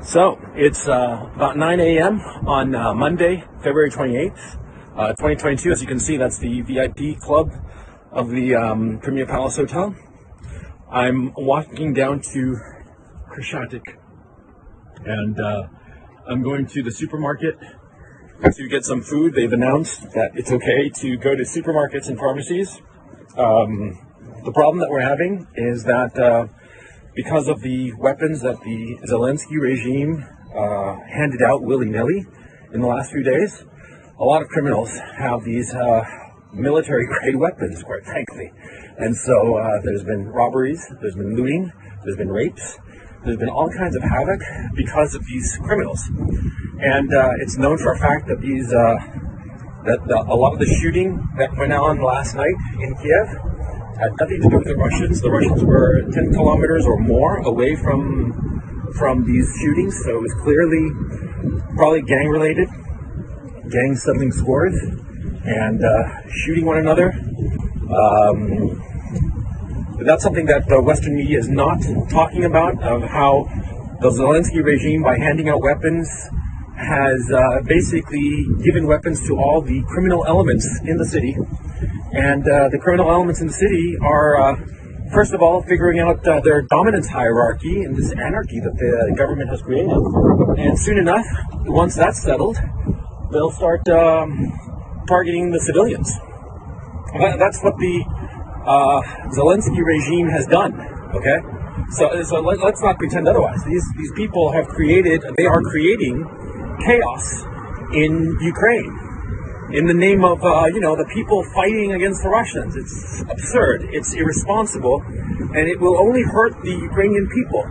So it's about 9 a.m. on Monday, February 28th, 2022. As you can see, that's the VIP club of the Premier Palace Hotel. I'm walking down to Krashatik, and I'm going to the supermarket to get some food. They've announced that it's okay to go to supermarkets and pharmacies. The problem that we're having is that because of the weapons that the Zelensky regime handed out willy-nilly in the last few days, a lot of criminals have these military-grade weapons, quite frankly. And so there's been robberies, there's been looting, there's been rapes, there's been all kinds of havoc because of these criminals. And it's known for a fact that a lot of the shooting that went on last night in Kiev had nothing to do with the Russians. The Russians were 10 kilometers or more away from these shootings, so it was clearly probably gang-related, gangs settling scores and shooting one another. But that's something that the Western media is not talking about, of how the Zelensky regime, by handing out weapons, has basically given weapons to all the criminal elements in the city. And the criminal elements in the city are, first of all, figuring out their dominance hierarchy and this anarchy that the government has created. And soon enough, once that's settled, they'll start targeting the civilians. That's what the Zelensky regime has done, okay? So let's not pretend otherwise. These people are creating chaos in Ukraine in the name of, the people fighting against the Russians. It's absurd, it's irresponsible, and it will only hurt the Ukrainian people.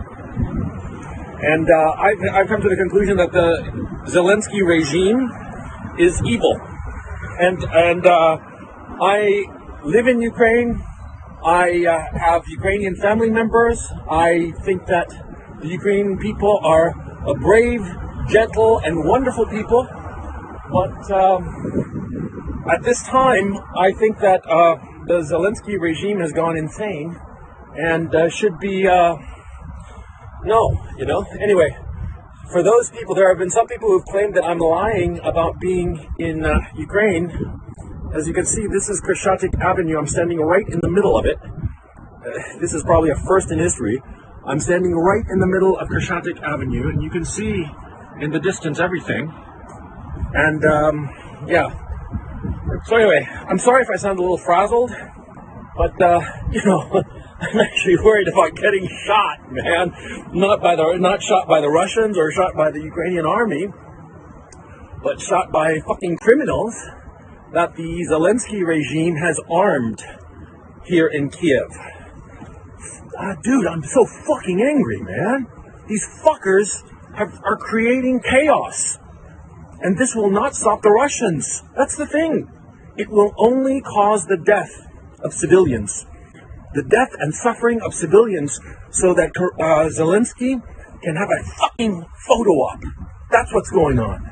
And I've come to the conclusion that the Zelensky regime is evil. And I live in Ukraine. I have Ukrainian family members. I think that the Ukrainian people are a brave, gentle, and wonderful people. But at this time, I think that the Zelensky regime has gone insane and should be, Anyway, for those people, there have been some people who've claimed that I'm lying about being in Ukraine. As you can see, this is Krashatik Avenue. I'm standing right in the middle of it. This is probably a first in history. I'm standing right in the middle of Krashatik Avenue, and you can see in the distance everything. And, So anyway, I'm sorry if I sound a little frazzled, but, I'm actually worried about getting shot, man. Not shot by the Russians or shot by the Ukrainian army, but shot by fucking criminals that the Zelensky regime has armed here in Kiev. Dude, I'm so fucking angry, man. These fuckers are creating chaos. And this will not stop the Russians. That's the thing. It will only cause the death of civilians. The death and suffering of civilians so that Zelensky can have a fucking photo op. That's what's going on.